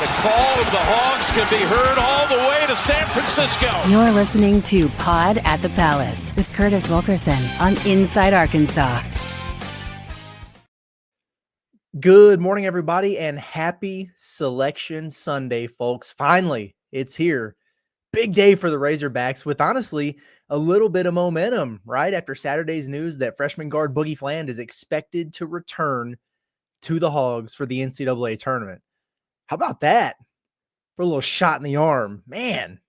The call of the Hogs can be heard all the way to San Francisco. You're listening to Pod at the Palace with Curtis Wilkerson on Inside Arkansas. Good morning, everybody, and happy Selection Sunday, folks. Finally, it's here. Big day for the Razorbacks with, honestly, a little bit of momentum, right? After Saturday's news that freshman guard Boogie Fland is expected to return to the Hogs for the NCAA Tournament. How about that? For a little shot in the arm. Man,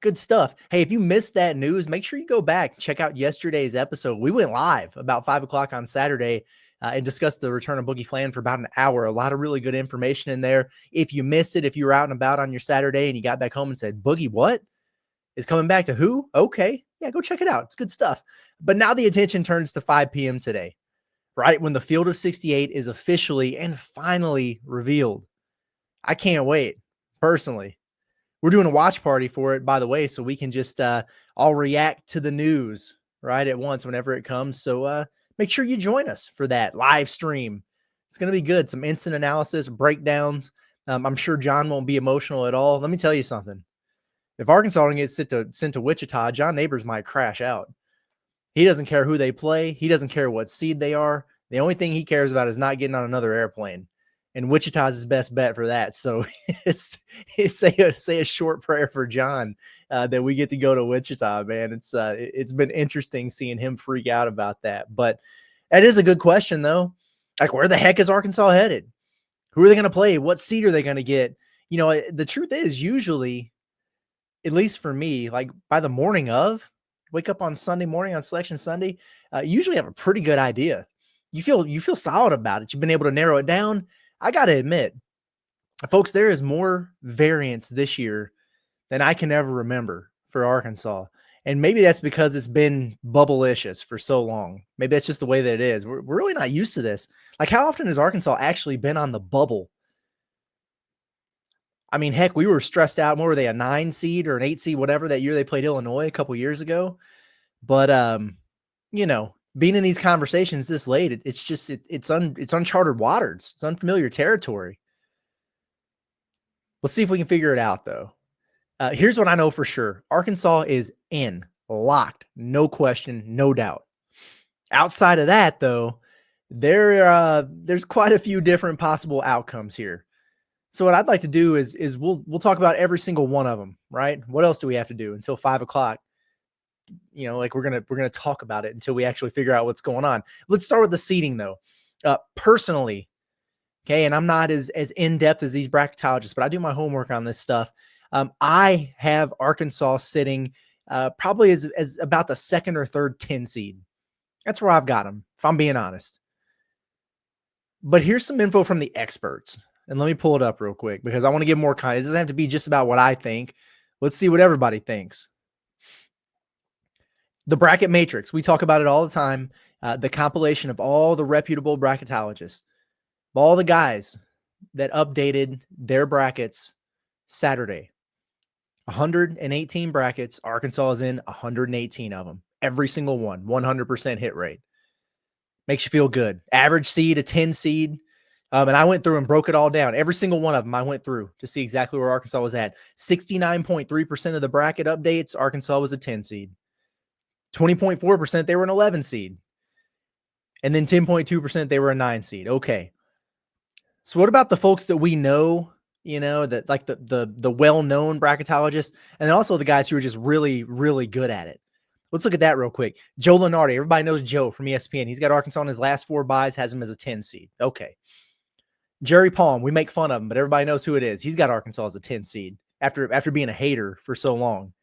good stuff. Hey, if you missed that news, make sure you go back and check out yesterday's episode. We went live about 5 o'clock on Saturday and discussed the return of Boogie Fland for about an hour. A lot of really good information in there. If you missed it, if you were out and about on your Saturday and you got back home and said, Boogie, what? Is coming back to who? Okay. Yeah, go check it out. It's good stuff. But now the attention turns to 5 p.m. today, right? When the field of 68 is officially and finally revealed. I can't wait, personally. We're doing a watch party for it, by the way, so we can just all react to the news right at once whenever it comes. So make sure you join us for that live stream. It's going to be good. Some instant analysis, breakdowns. I'm sure John won't be emotional at all. Let me tell you something. If Arkansas don't get sent to Wichita, John Neighbors might crash out. He doesn't care who they play. He doesn't care what seed they are. The only thing he cares about is not getting on another airplane. And Wichita's his best bet for that. So say a short prayer for John that we get to go to Wichita, man. It's been interesting seeing him freak out about that. But that is a good question, though. Like, where the heck is Arkansas headed? Who are they going to play? What seed are they going to get? You know, the truth is usually, at least for me, like by the morning of, wake up on Sunday morning on Selection Sunday, you usually have a pretty good idea. You feel solid about it. You've been able to narrow it down. I got to admit, folks, there is more variance this year than I can ever remember for Arkansas. And maybe that's because it's been bubble-licious for so long. Maybe that's just the way that it is. We're really not used to this. Like, how often has Arkansas actually been on the bubble? I mean, heck, we were stressed out. What were they, a 9 seed or an 8 seed, whatever, that year they played Illinois a couple years ago? But, you know, being in these conversations this late, it's uncharted waters. It's unfamiliar territory. Let's see if we can figure it out, though. Here's what I know for sure. Arkansas is in, locked, no question, no doubt. Outside of that, though, there's quite a few different possible outcomes here. So what I'd like to do is we'll talk about every single one of them, right? What else do we have to do until 5 o'clock? You know, like we're gonna talk about it until we actually figure out what's going on. Let's start with the seeding, though. Personally, okay, and I'm not as in depth as these bracketologists, but I do my homework on this stuff. I have Arkansas sitting probably as about the second or third 10 seed. That's where I've got them, if I'm being honest. But here's some info from the experts, and let me pull it up real quick because I want to give more context. It doesn't have to be just about what I think. Let's see what everybody thinks. The bracket matrix, we talk about it all the time. The compilation of all the reputable bracketologists, all the guys that updated their brackets Saturday. 118 brackets. Arkansas is in 118 of them. Every single one, 100% hit rate. Makes you feel good. Average seed, a 10 seed. And I went through and broke it all down. Every single one of them I went through to see exactly where Arkansas was at. 69.3% of the bracket updates, Arkansas was a 10 seed. 20.4%, they were an 11 seed. And then 10.2%, they were a 9 seed. Okay. So what about the folks that we know, you know, that like the well-known bracketologists, and then also the guys who are just really, really good at it? Let's look at that real quick. Joe Lunardi, everybody knows Joe from ESPN. He's got Arkansas in his last 4 buys, has him as a 10 seed. Okay. Jerry Palm, we make fun of him, but everybody knows who it is. He's got Arkansas as a 10 seed after being a hater for so long.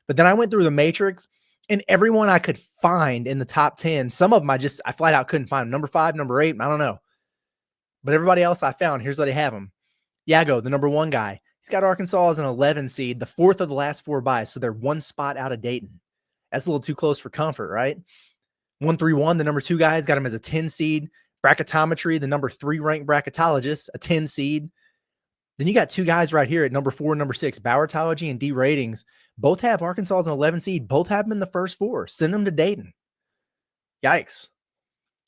But then I went through the matrix, and everyone I could find in the top 10, some of them I flat out couldn't find them. Number 5, number 8, I don't know. But everybody else I found, here's where they have them. Yago, the number 1 guy, he's got Arkansas as an 11 seed, the 4th of the last 4 buys, so they're 1 spot out of Dayton. That's a little too close for comfort, right? 131, the number 2 guy, has got him as a 10 seed. Bracketometry, the number 3 ranked bracketologist, a 10 seed. Then you got 2 guys right here at number 4 and number 6, Bowertology and D Ratings. Both have Arkansas as an 11 seed. Both have them in the first 4. Send them to Dayton. Yikes.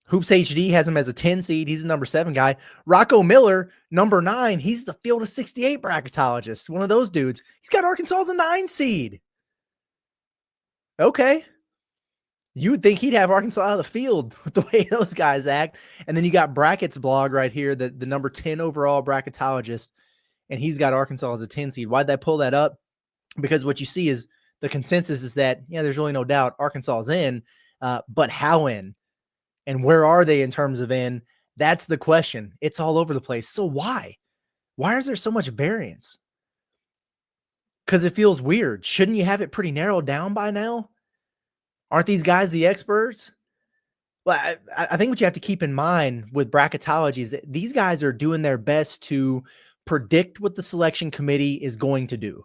Hoops HD has him as a 10 seed. He's the number 7 guy. Rocco Miller, number 9. He's the field of 68 bracketologist. One of those dudes. He's got Arkansas as a 9 seed. Okay. You would think he'd have Arkansas out of the field with the way those guys act. And then you got Brackets blog right here, the number 10 overall bracketologist, and he's got Arkansas as a 10 seed. Why'd I pull that up? Because what you see is the consensus is that, yeah, there's really no doubt Arkansas is in, but how in? And where are they in terms of in? That's the question. It's all over the place. So why? Why is there so much variance? Because it feels weird. Shouldn't you have it pretty narrowed down by now? Aren't these guys the experts? Well, I think what you have to keep in mind with bracketology is that these guys are doing their best to predict what the selection committee is going to do.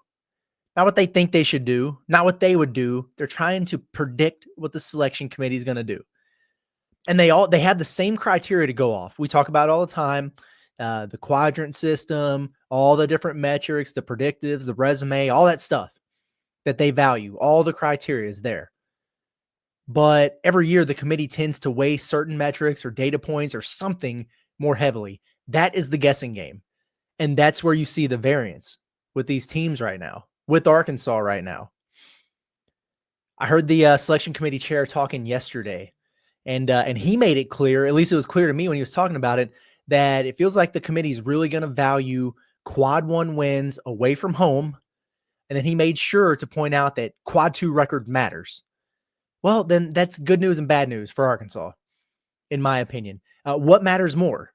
Not what they think they should do, not what they would do. They're trying to predict what the selection committee is going to do. And they have the same criteria to go off. We talk about it all the time, the quadrant system, all the different metrics, the predictives, the resume, all that stuff that they value. All the criteria is there. But every year the committee tends to weigh certain metrics or data points or something more heavily. That is the guessing game. And that's where you see the variance with these teams right now, with Arkansas right now. I heard the selection committee chair talking yesterday, and he made it clear, at least it was clear to me when he was talking about it, that it feels like the committee is really going to value quad 1 wins away from home. And then he made sure to point out that quad 2 record matters. Well, then that's good news and bad news for Arkansas, in my opinion. What matters more?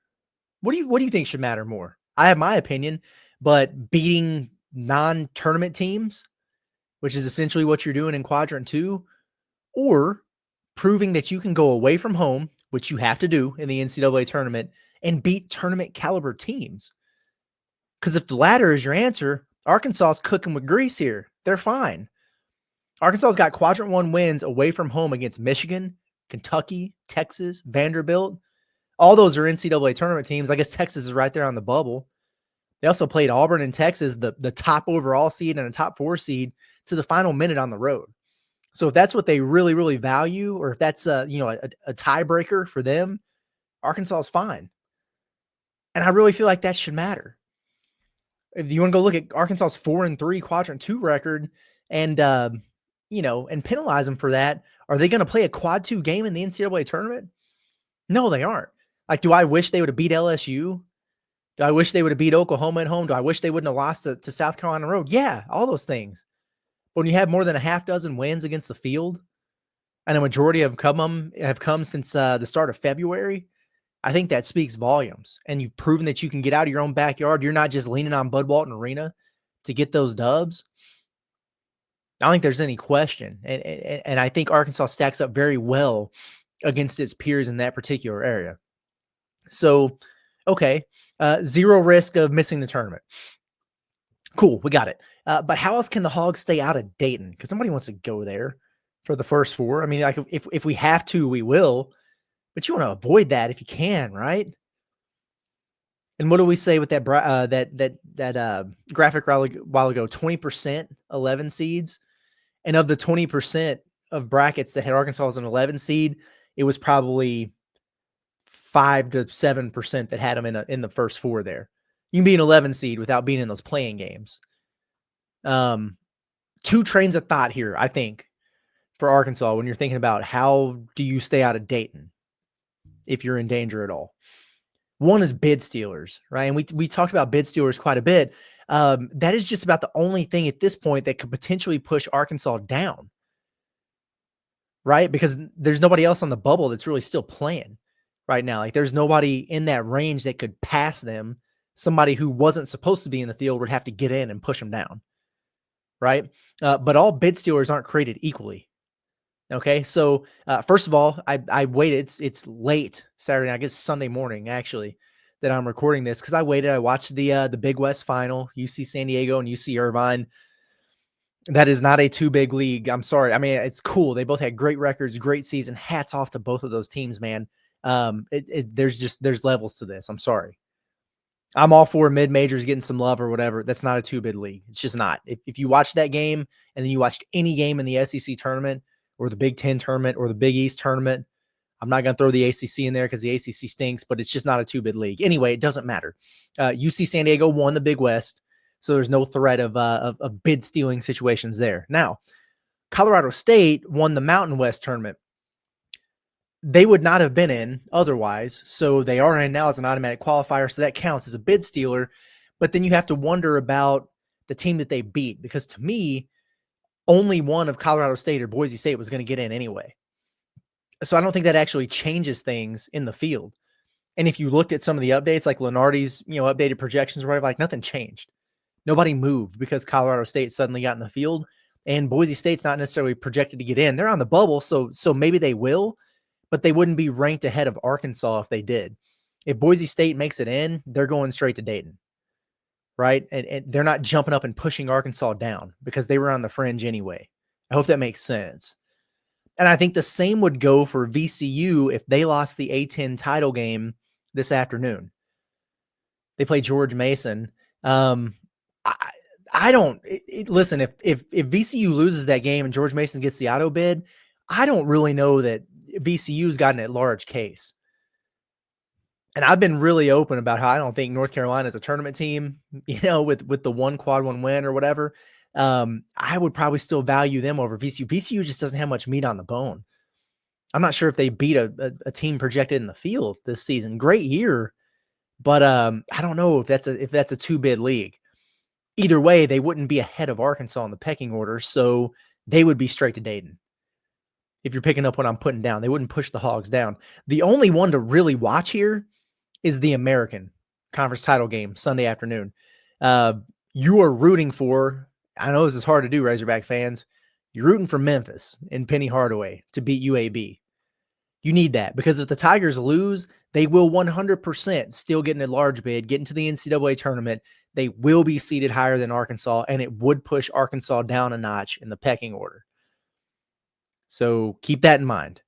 What do you think should matter more? I have my opinion, but beating non-tournament teams, which is essentially what you're doing in quadrant 2, or proving that you can go away from home, which you have to do in the NCAA tournament, and beat tournament caliber teams. Because if the latter is your answer, Arkansas is cooking with grease here. They're fine. Arkansas's got quadrant 1 wins away from home against Michigan, Kentucky, Texas, Vanderbilt. All those are NCAA tournament teams. I guess Texas is right there on the bubble. They also played Auburn and Texas, the top overall seed and a top 4 seed, to the final minute on the road. So if that's what they really, really value, or if that's a tiebreaker for them, Arkansas is fine. And I really feel like that should matter. If you want to go look at Arkansas's 4-3 quadrant 2 record and and penalize them for that, are they going to play a quad 2 game in the NCAA tournament? No, they aren't. Like, do I wish they would have beat LSU? Do I wish they would have beat Oklahoma at home? Do I wish they wouldn't have lost to South Carolina on the road? Yeah, all those things. But when you have more than a half dozen wins against the field, and a majority have come since the start of February, I think that speaks volumes. And you've proven that you can get out of your own backyard. You're not just leaning on Bud Walton Arena to get those dubs. I don't think there's any question. And I think Arkansas stacks up very well against its peers in that particular area. So, okay, zero risk of missing the tournament. Cool, we got it. But how else can the Hogs stay out of Dayton? Because nobody wants to go there for the first 4. I mean, like if we have to, we will. But you want to avoid that if you can, right? And what do we say with that graphic while ago? 20% 11 seeds, and of the 20% of brackets that had Arkansas as an 11 seed, it was probably 5 to 7% that had them in the first 4 there. You can be an 11 seed without being in those playing games. 2 trains of thought here, I think, for Arkansas when you're thinking about how do you stay out of Dayton if you're in danger at all. One is bid stealers, right? And we talked about bid stealers quite a bit. That is just about the only thing at this point that could potentially push Arkansas down, right? Because there's nobody else on the bubble that's really still playing right now. Like, there's nobody in that range that could pass them. Somebody who wasn't supposed to be in the field would have to get in and push them down, right? But all bid stealers aren't created equally. Okay, so first of all, I waited. It's late Saturday night, I guess Sunday morning, actually, that I'm recording this, because I waited. I watched the Big West final, UC San Diego and UC Irvine. That is not a too big league. I'm sorry. I mean, it's cool. They both had great records, great season. Hats off to both of those teams, man. There's levels to this. I'm sorry. I'm all for mid-majors getting some love or whatever. That's not a two-bid league. It's just not. If you watch that game and then you watched any game in the SEC tournament or the Big Ten tournament or the Big East tournament, I'm not going to throw the ACC in there because the ACC stinks, but it's just not a two-bid league. Anyway, it doesn't matter. UC San Diego won the Big West, so there's no threat of bid stealing situations there. Now, Colorado State won the Mountain West tournament. They would not have been in otherwise, so they are in now as an automatic qualifier, so that counts as a bid stealer. But then you have to wonder about the team that they beat, because to me, only one of Colorado State or Boise State was going to get in anyway. So I don't think that actually changes things in the field. And if you looked at some of the updates, like Lenardi's, updated projections or whatever, like nothing changed. Nobody moved because Colorado State suddenly got in the field, and Boise State's not necessarily projected to get in. They're on the bubble, so maybe they will, but they wouldn't be ranked ahead of Arkansas if they did. If Boise State makes it in, they're going straight to Dayton, right? And they're not jumping up and pushing Arkansas down because they were on the fringe anyway. I hope that makes sense. And I think the same would go for VCU if they lost the A-10 title game this afternoon. They play George Mason. I don't listen. If VCU loses that game and George Mason gets the auto bid, I don't really know that VCU's got an at-large case. And I've been really open about how I don't think North Carolina is a tournament team, with the one quad one win or whatever. I would probably still value them over VCU. VCU just doesn't have much meat on the bone. I'm not sure if they beat a team projected in the field this season. Great year, but I don't know if that's a two-bid league. Either way, they wouldn't be ahead of Arkansas in the pecking order, so they would be straight to Dayton. If you're picking up what I'm putting down, they wouldn't push the Hogs down. The only one to really watch here is the American Conference title game Sunday afternoon. You are rooting for, I know this is hard to do, Razorback fans, you're rooting for Memphis and Penny Hardaway to beat UAB. You need that, because if the Tigers lose, they will 100% still get in a large bid, get into the NCAA tournament. They will be seated higher than Arkansas, and it would push Arkansas down a notch in the pecking order. So keep that in mind.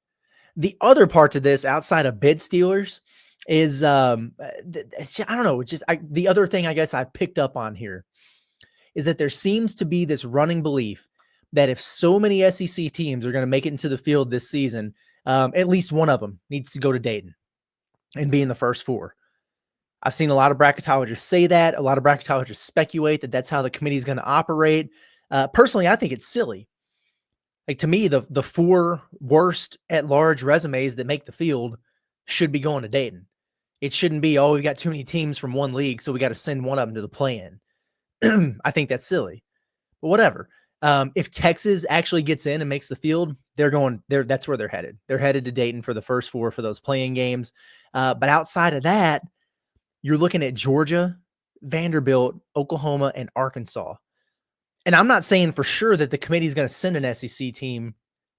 The other part to this, outside of bid stealers, is I don't know. It's just the other thing I guess I picked up on here is that there seems to be this running belief that if so many SEC teams are going to make it into the field this season, at least one of them needs to go to Dayton and be in the first four. I've seen a lot of bracketologists say that. A lot of bracketologists speculate that that's how the committee is going to operate. Personally, I think it's silly. Like, to me, the four worst at-large resumes that make the field should be going to Dayton. It shouldn't be, we've got too many teams from one league, so we got to send one of them to the play-in. I think that's silly. But whatever. If Texas actually gets in and makes the field, that's where they're headed. They're headed to Dayton for the first four for those play-in games. But outside of that, you're looking at Georgia, Vanderbilt, Oklahoma, and Arkansas. And I'm not saying for sure that the committee is going to send an SEC team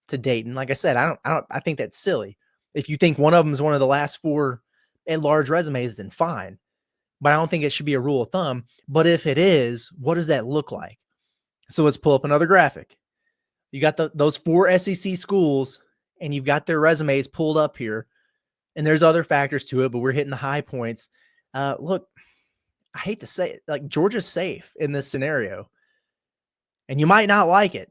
to Dayton. Like I said, I think that's silly. If you think one of them is one of the last four at-large resumes, then fine. But I don't think it should be a rule of thumb. But if it is, what does that look like? So let's pull up another graphic. You got those four SEC schools, and you've got their resumes pulled up here. And there's other factors to it, but we're hitting the high points. Look, I hate to say it, like, Georgia's safe in this scenario. And you might not like it.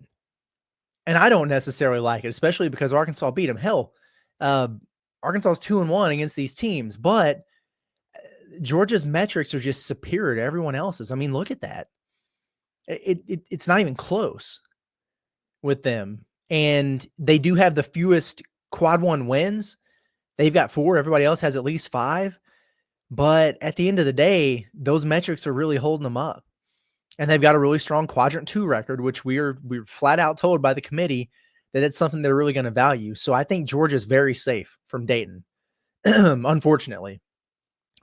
And I don't necessarily like it, especially because Arkansas beat them. Hell, Arkansas is 2-1 against these teams, but Georgia's metrics are just superior to everyone else's. I mean, look at that. It's not even close with them. And they do have the fewest quad one wins. They've got 4. Everybody else has at least 5. But at the end of the day, those metrics are really holding them up. And they've got a really strong quadrant 2 record, which we're flat out told by the committee that it's something they're really going to value. So I think Georgia's very safe from Dayton, unfortunately.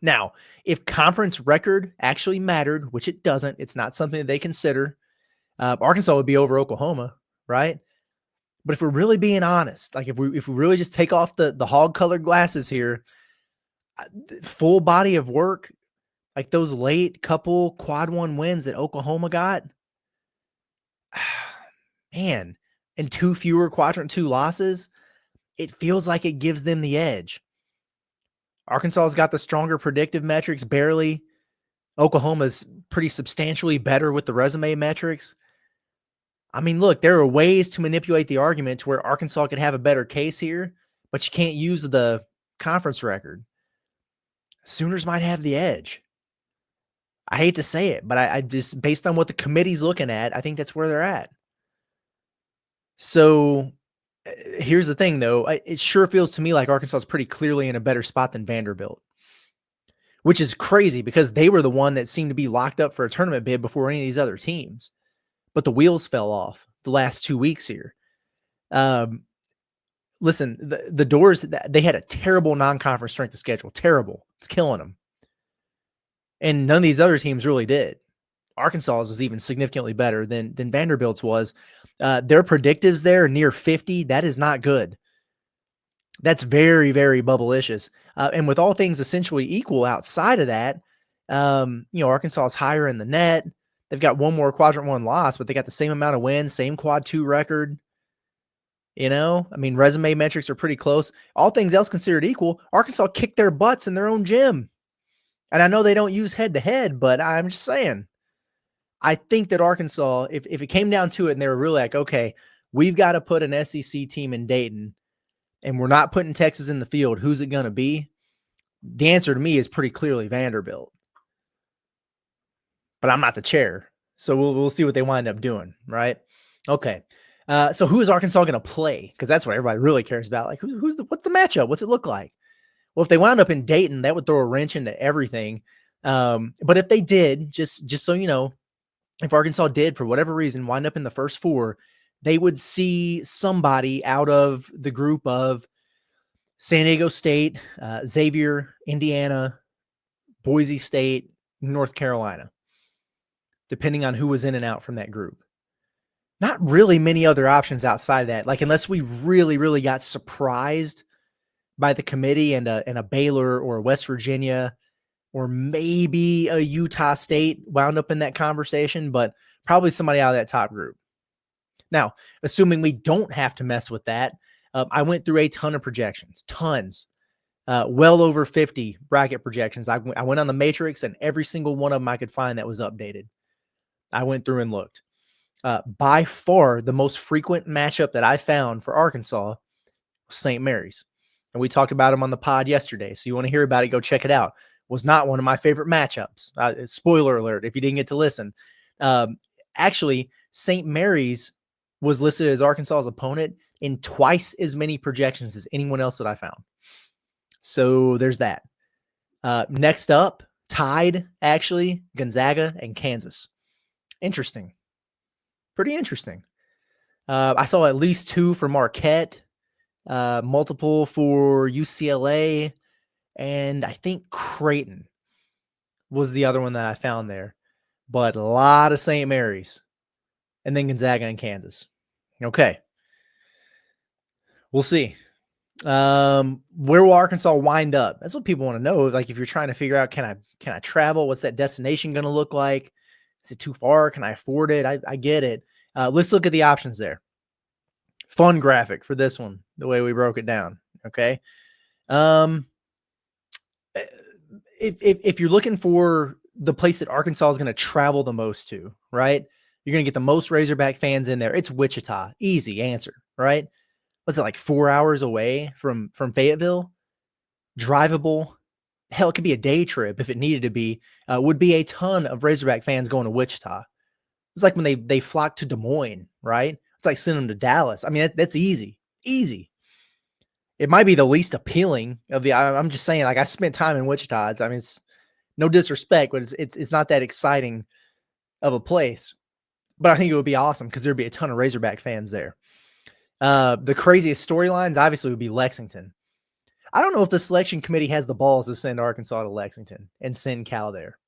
Now, if conference record actually mattered, which it doesn't, it's not something that they consider, Arkansas would be over Oklahoma, right? But if we're really being honest, like if we really just take off the hog-colored glasses here, full body of work, like those late couple quad one wins that Oklahoma got, man, and 2 fewer quadrant 2 losses, it feels like it gives them the edge. Arkansas's got the stronger predictive metrics, barely. Oklahoma's pretty substantially better with the resume metrics. I mean, look, there are ways to manipulate the argument to where Arkansas could have a better case here, but you can't use the conference record. Sooners might have the edge. I hate to say it, but I just, based on what the committee's looking at, I think that's where they're at. So here's the thing, though. It sure feels to me like Arkansas is pretty clearly in a better spot than Vanderbilt, which is crazy because they were the one that seemed to be locked up for a tournament bid before any of these other teams. But the wheels fell off the last 2 weeks here. Listen, the Doors, they had a terrible non-conference strength of schedule. Terrible. It's killing them. And none of these other teams really did. Arkansas's was even significantly better than Vanderbilt's was. Their predictives there are near 50. That is not good. That's very, very bubblicious. And with all things essentially equal outside of that, Arkansas is higher in the net. They've got one more quadrant one loss, but they got the same amount of wins, same quad 2 record. Resume metrics are pretty close. All things else considered equal, Arkansas kicked their butts in their own gym. And I know they don't use head-to-head, but I'm just saying. I think that Arkansas, if it came down to it and they were really like, okay, we've got to put an SEC team in Dayton and we're not putting Texas in the field, who's it going to be? The answer to me is pretty clearly Vanderbilt. But I'm not the chair. So we'll see what they wind up doing, right? Okay. So who is Arkansas going to play? Because that's what everybody really cares about. Like, what's the matchup? What's it look like? Well, if they wound up in Dayton, that would throw a wrench into everything. But if they did, just so you know, if Arkansas did, for whatever reason, wind up in the first 4, they would see somebody out of the group of San Diego State, Xavier, Indiana, Boise State, North Carolina, depending on who was in and out from that group. Not really many other options outside of that. Like, unless we really, really got surprised by the committee and a Baylor or a West Virginia or maybe a Utah State wound up in that conversation, but probably somebody out of that top group. Now, assuming we don't have to mess with that, I went through a ton of projections, tons, well over 50 bracket projections. I went on the matrix and every single one of them I could find that was updated. I went through and looked. By far, the most frequent matchup that I found for Arkansas was St. Mary's. And we talked about them on the pod yesterday. So you want to hear about it, go check it out. Was not one of my favorite matchups. Spoiler alert, if you didn't get to listen. Actually, St. Mary's was listed as Arkansas's opponent in twice as many projections as anyone else that I found. So there's that. Next up, tied, actually, Gonzaga and Kansas. Interesting. Pretty interesting. I saw at least 2 for Marquette, multiple for UCLA, and I think Creighton was the other one that I found there. But a lot of St. Mary's. And then Gonzaga and Kansas. Okay. We'll see. Where will Arkansas wind up? That's what people want to know. Like, if you're trying to figure out, can I travel? What's that destination going to look like? Is it too far? Can I afford it? I get it. Let's look at the options there. Fun graphic for this one, the way we broke it down. Okay. If you're looking for the place that Arkansas is going to travel the most to, right? You're going to get the most Razorback fans in there. It's Wichita. Easy answer, right? What's it, like 4 hours away from Fayetteville? Drivable. Hell, it could be a day trip if it needed to be. Would be a ton of Razorback fans going to Wichita. It's like when they flock to Des Moines, right? It's like sending them to Dallas. I mean, that's easy. Easy. It might be the least appealing of the. I'm just saying, like, I spent time in Wichita. It's no disrespect, but it's not that exciting of a place. But I think it would be awesome because there'd be a ton of Razorback fans there. The craziest storylines obviously would be Lexington. I don't know if the selection committee has the balls to send Arkansas to Lexington and send Cal there.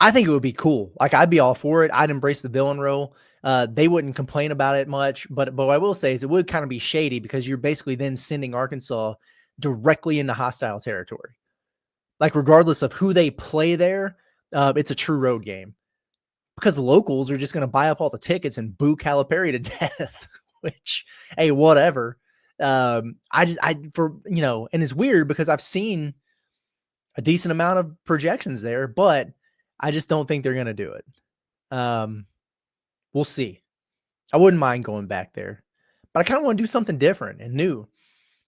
I think it would be cool. Like, I'd be all for it. I'd embrace the villain role. They wouldn't complain about it much, but what I will say is it would kind of be shady because you're basically then sending Arkansas directly into hostile territory. Like, regardless of who they play there, it's a true road game because locals are just going to buy up all the tickets and boo Calipari to death, which, hey, whatever. And it's weird because I've seen a decent amount of projections there, but I just don't think they're going to do it. We'll see. I wouldn't mind going back there, but I kind of want to do something different and new.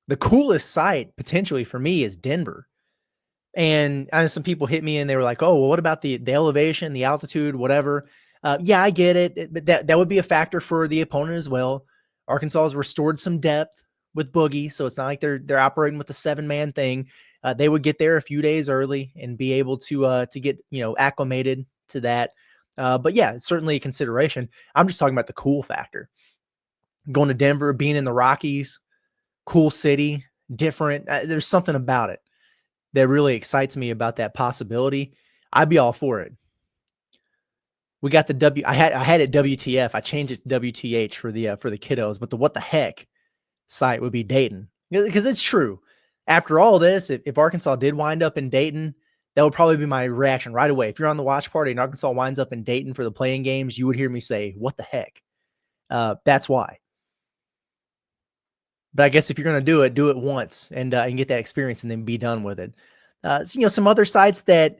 The coolest site potentially for me is Denver. And I know some people hit me and they were like, oh, well, what about the elevation, the altitude, whatever? Yeah, I get it. But that would be a factor for the opponent as well. Arkansas has restored some depth with Boogie, so it's not like they're operating with a 7-man thing. They would get there a few days early and be able to get acclimated to that. But yeah, it's certainly a consideration. I'm just talking about the cool factor. Going to Denver, being in the Rockies, cool city, different. There's something about it that really excites me about that possibility. I'd be all for it. We got the I had it WTF. I changed it to WTH for the kiddos, but the what the heck site would be Dayton, because it's true. After all this, if Arkansas did wind up in Dayton, that would probably be my reaction right away. If you're on the watch party and Arkansas winds up in Dayton for the playing games, you would hear me say, "What the heck?" That's why. But I guess if you're going to do it once and get that experience and then be done with it. So, some other sites that,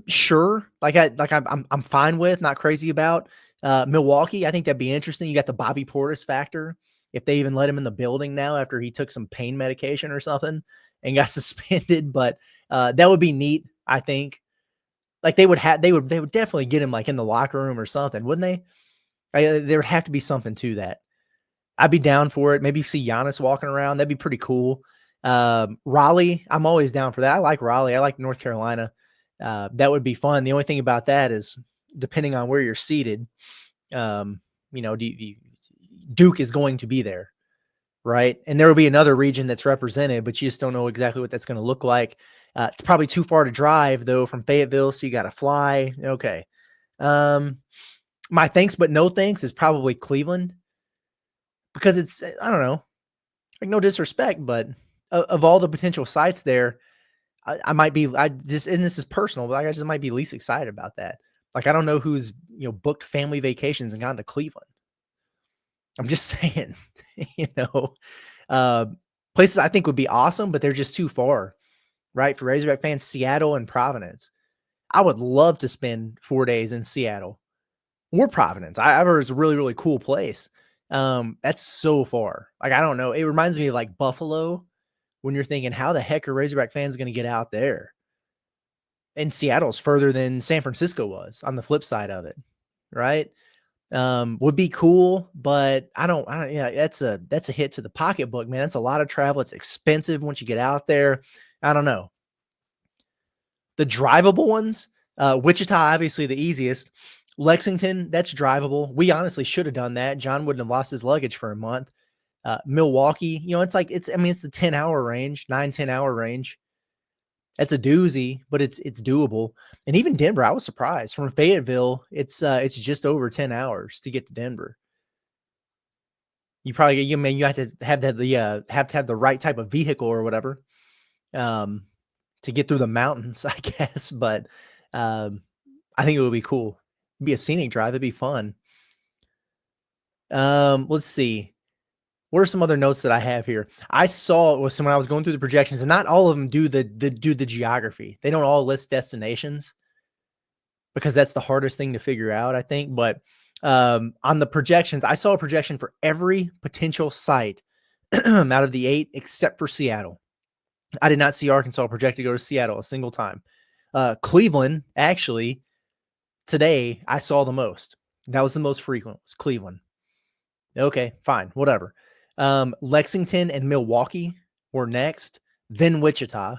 sure, I'm fine with, not crazy about. Milwaukee, I think that'd be interesting. You got the Bobby Portis factor. If they even let him in the building now after he took some pain medication or something and got suspended, but that would be neat. I think. Like they would definitely get him like in the locker room or something, wouldn't they? There would have to be something to that. I'd be down for it. Maybe see Giannis walking around. That'd be pretty cool. Raleigh, I'm always down for that. I like Raleigh. I like North Carolina. That would be fun. The only thing about that is depending on where you're seated, Duke is going to be there, right? And there will be another region that's represented, but you just don't know exactly what that's going to look like. It's probably too far to drive, though, from Fayetteville, so you got to fly. Okay. My thanks but no thanks is probably Cleveland. Because it's, I don't know, like no disrespect, but of all the potential sites there, I might be, and this is personal, but I just might be least excited about that. Like, I don't know who's, booked family vacations and gone to Cleveland. I'm just saying, places I think would be awesome, but they're just too far, right? For Razorback fans, Seattle and Providence. I would love to spend 4 days in Seattle or Providence. I've heard it's a really, really cool place. That's so far. Like, I don't know. It reminds me of like Buffalo when you're thinking, how the heck are Razorback fans going to get out there? And Seattle's further than San Francisco was on the flip side of it. Right. Would be cool, but I don't, that's a hit to the pocketbook, man. That's a lot of travel. It's expensive once you get out there. I don't know. The drivable ones, Wichita, obviously the easiest. Lexington, that's drivable. We honestly should have done that. John wouldn't have lost his luggage for a month. Milwaukee, it's the 10-hour range, 9-10-hour range. That's a doozy, but it's doable. And even Denver, I was surprised. From Fayetteville, it's just over 10 hours to get to Denver. You probably, you have to have the right type of vehicle or whatever, to get through the mountains, I guess. But I think it would be cool. It'd be a scenic drive. It'd be fun. Let's see. What are some other notes that I have here? I saw when I was going through the projections, and not all of them do the geography. They don't all list destinations because that's the hardest thing to figure out, I think. But on the projections, I saw a projection for every potential site out of the 8 except for Seattle. I did not see Arkansas projected to go to Seattle a single time. Cleveland, actually, today I saw the most. That was the most frequent, was Cleveland. Okay, fine, whatever. Lexington and Milwaukee were next, then Wichita.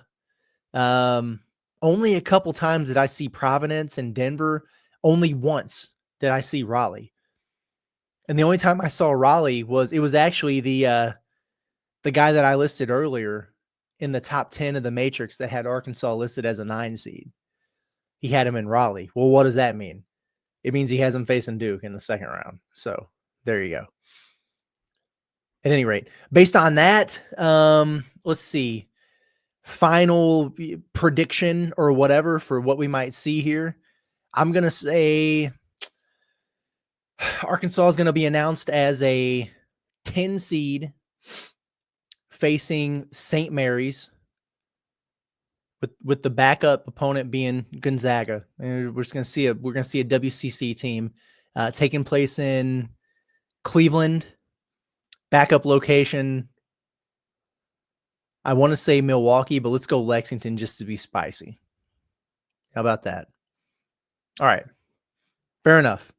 Only a couple times did I see Providence and Denver. Only once did I see Raleigh. And the only time I saw Raleigh was actually the guy that I listed earlier in the top 10 of the Matrix that had Arkansas listed as a 9 seed. He had him in Raleigh. Well, what does that mean? It means he has him facing Duke in the second round. So there you go. At any rate, based on that, let's see. Final prediction or whatever for what we might see here. I'm going to say Arkansas is going to be announced as a 10 seed facing St. Mary's with the backup opponent being Gonzaga. And we're just going to see a WCC team taking place in Cleveland. Backup location, I want to say Milwaukee, but let's go Lexington just to be spicy. How about that? All right. Fair enough.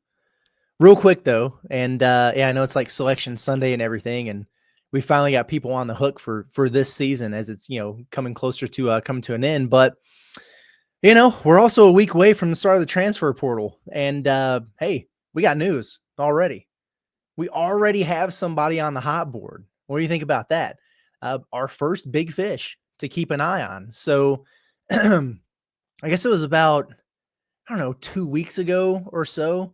Real quick, though, and I know it's like Selection Sunday and everything, and we finally got people on the hook for this season as it's, coming closer to coming to an end. But, we're also a week away from the start of the transfer portal. And, hey, we got news already. We already have somebody on the hot board. What do you think about that? Our first big fish to keep an eye on. So I guess it was about, 2 weeks ago or so,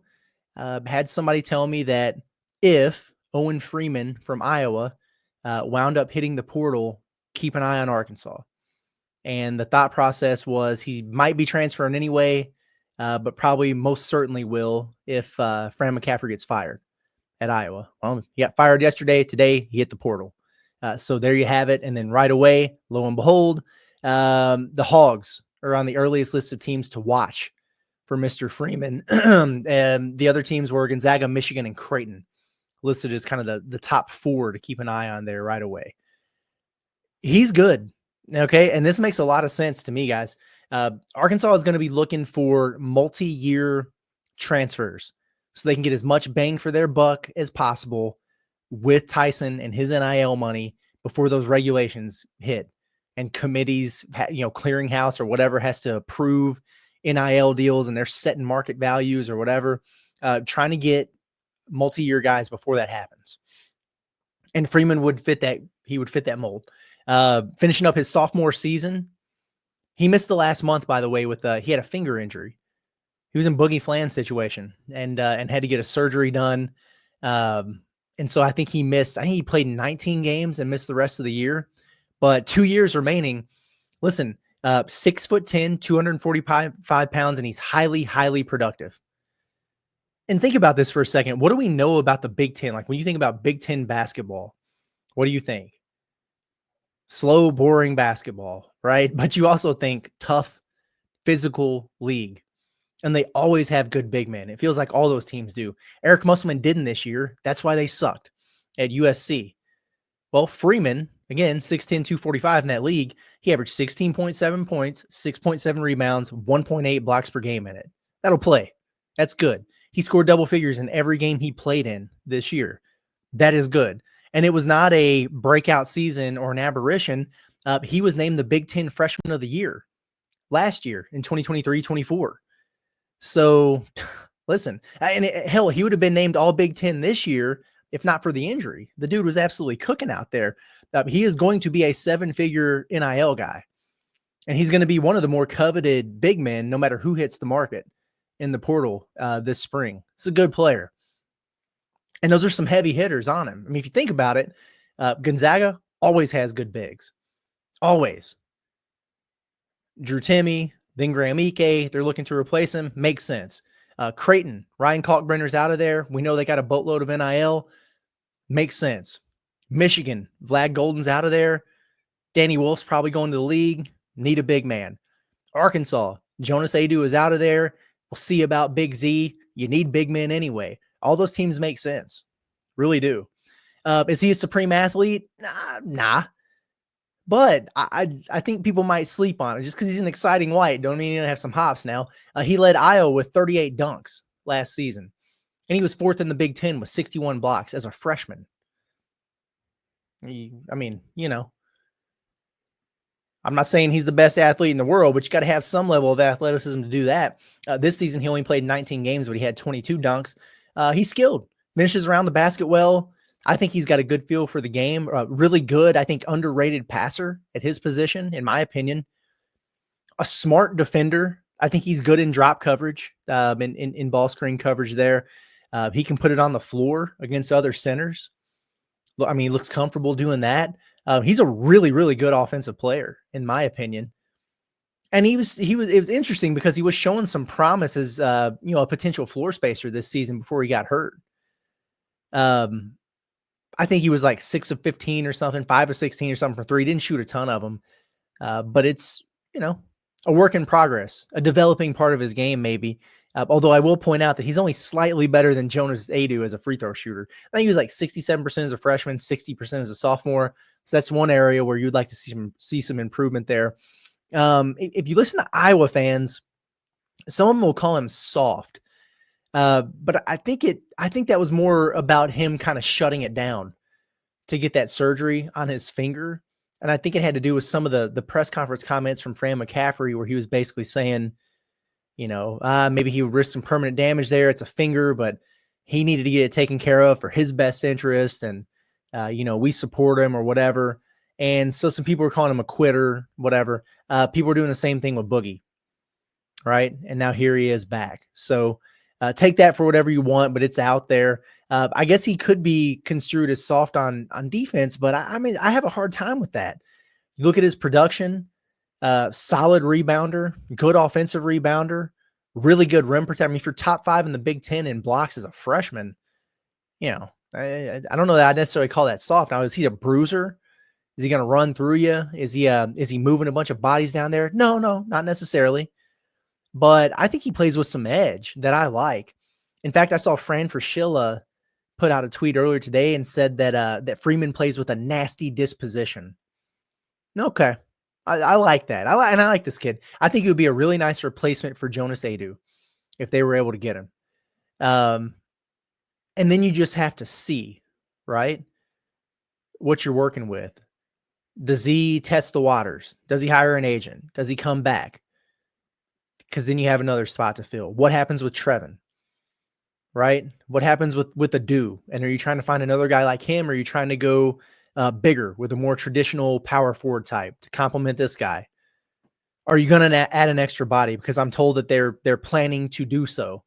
had somebody tell me that if Owen Freeman from Iowa wound up hitting the portal, keep an eye on Arkansas. And the thought process was he might be transferring anyway, but probably most certainly will if Fran McCaffrey gets fired at Iowa. Well, he got fired yesterday. Today, he hit the portal. So there you have it. And then right away, lo and behold, the Hogs are on the earliest list of teams to watch for Mr. Freeman. And the other teams were Gonzaga, Michigan, and Creighton, listed as kind of the top 4 to keep an eye on there right away. He's good. Okay. And this makes a lot of sense to me, guys. Arkansas is going to be looking for multi-year transfers so they can get as much bang for their buck as possible with Tyson and his NIL money before those regulations hit and committees, clearinghouse or whatever has to approve NIL deals and they're setting market values or whatever, trying to get multi-year guys before that happens. And Freeman would fit that. He would fit that mold. Finishing up his sophomore season. He missed the last month, by the way, with he had a finger injury. He was in Boogie Flan's situation and had to get a surgery done. And so I think he played 19 games and missed the rest of the year, but 2 years remaining. Listen, 6'10", 245 pounds, and he's highly, highly productive. And think about this for a second. What do we know about the Big Ten? Like when you think about Big Ten basketball, what do you think? Slow, boring basketball, right? But you also think tough, physical league. And they always have good big men. It feels like all those teams do. Eric Musselman didn't this year. That's why they sucked at USC. Well, Freeman, again, 6'10", 245 in that league. He averaged 16.7 points, 6.7 rebounds, 1.8 blocks per game in it. That'll play. That's good. He scored double figures in every game he played in this year. That is good. And it was not a breakout season or an aberration. He was named the Big Ten Freshman of the Year last year in 2023-24. So, listen, and hell, he would have been named All Big Ten this year if not for the injury. The dude was absolutely cooking out there. He is going to be a 7-figure NIL guy, and he's going to be one of the more coveted big men no matter who hits the market in the portal this spring. It's a good player. And those are some heavy hitters on him. I mean, if you think about it, Gonzaga always has good bigs. Always. Drew Timme, then Graham Ike, they're looking to replace him. Makes sense. Creighton, Ryan Kalkbrenner's out of there. We know they got a boatload of NIL. Makes sense. Michigan, Vlad Golden's out of there. Danny Wolf's probably going to the league. Need a big man. Arkansas, Jonas Adu is out of there. We'll see about Big Z. You need big men anyway. All those teams make sense. Really do. Is he a supreme athlete? Nah. But I think people might sleep on it just because he's an exciting white. Don't mean he doesn't have some hops now. He led Iowa with 38 dunks last season. And he was fourth in the Big Ten with 61 blocks as a freshman. I'm not saying he's the best athlete in the world, but you got to have some level of athleticism to do that. This season, he only played 19 games, but he had 22 dunks. He's skilled, finishes around the basket well. I think he's got a good feel for the game. Really good, I think, underrated passer at his position, in my opinion. A smart defender. I think he's good in drop coverage, in ball screen coverage there. He can put it on the floor against other centers. I mean, he looks comfortable doing that. He's a really, really good offensive player, in my opinion. And it was interesting because he was showing some promise as, a potential floor spacer this season before he got hurt. I think he was like 6 of 15 or something, 5 of 16 or something from three. He didn't shoot a ton of them, but it's, a work in progress, a developing part of his game maybe. Although I will point out that he's only slightly better than Jonas Adu as a free throw shooter. I think he was like 67% as a freshman, 60% as a sophomore. So that's one area where you'd like to see some improvement there. If you listen to Iowa fans, some of them will call him soft. But I think that was more about him kind of shutting it down to get that surgery on his finger. And I think it had to do with some of the press conference comments from Fran McCaffrey, where he was basically saying, maybe he would risk some permanent damage there. It's a finger, but he needed to get it taken care of for his best interest. And, we support him or whatever. And so some people were calling him a quitter, whatever. People were doing the same thing with Boogie. Right. And now here he is back. So take that for whatever you want, but it's out there. I guess he could be construed as soft on defense, but I mean, I have a hard time with that. You look at his production, solid rebounder, good offensive rebounder, really good rim protector. I mean, if you're top 5 in the Big Ten in blocks as a freshman, I don't know that I'd necessarily call that soft. Now, is he a bruiser? Is he going to run through you? Is he moving a bunch of bodies down there? No, not necessarily. But I think he plays with some edge that I like. In fact, I saw Fran Fraschilla put out a tweet earlier today and said that Freeman plays with a nasty disposition. Okay. I like that. I like this kid. I think it would be a really nice replacement for Jonas Adu if they were able to get him. And then you just have to see, right, what you're working with. Does he test the waters? Does he hire an agent? Does he come back? Because then you have another spot to fill. What happens with Trevin? Right? What happens with Adu? And are you trying to find another guy like him, or are you trying to go bigger with a more traditional power forward type to complement this guy? Are you going to add an extra body? Because I'm told that they're planning to do so.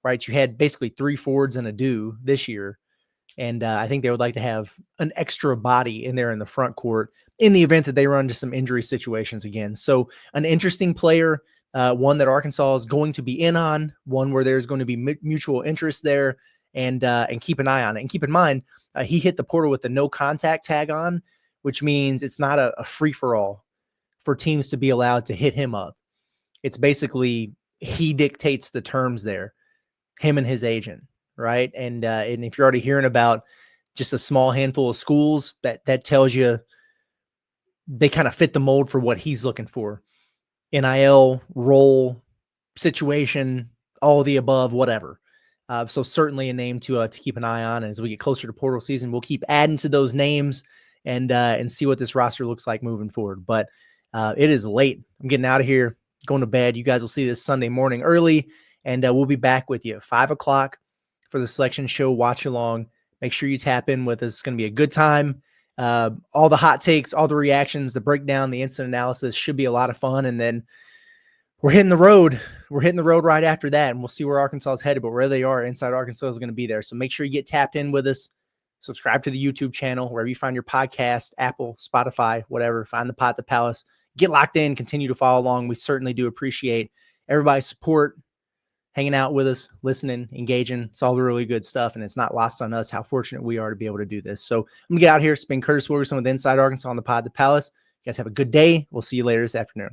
Right? You had basically 3 forwards and Adu this year. And I think they would like to have an extra body in there in the front court in the event that they run into some injury situations again. So an interesting player. One that Arkansas is going to be in on, one where there's going to be mutual interest there, and keep an eye on it. And keep in mind, he hit the portal with the no contact tag on, which means it's not a free-for-all for teams to be allowed to hit him up. It's basically he dictates the terms there, him and his agent, right? And if you're already hearing about just a small handful of schools, that tells you they kind of fit the mold for what he's looking for. NIL, role, situation, all of the above, whatever. So certainly a name to keep an eye on. And as we get closer to portal season, we'll keep adding to those names and see what this roster looks like moving forward. But it is late. I'm getting out of here, going to bed. You guys will see this Sunday morning early, and we'll be back with you 5 o'clock for the selection show. Watch along. Make sure you tap in with us. It's going to be a good time. All the hot takes, all the reactions, the breakdown, the instant analysis should be a lot of fun. And then we're hitting the road. We're hitting the road right after that, and we'll see where Arkansas is headed. But where they are, Inside Arkansas is going to be there. So make sure you get tapped in with us. Subscribe to the YouTube channel, wherever you find your podcast, Apple, Spotify, whatever. Find the Pod at the Palace. Get locked in. Continue to follow along. We certainly do appreciate everybody's support, hanging out with us, listening, engaging. It's all the really good stuff, and it's not lost on us how fortunate we are to be able to do this. So I'm going to get out here. It's been Curtis Wilkerson with Inside Arkansas on the Pod at the Palace. You guys have a good day. We'll see you later this afternoon.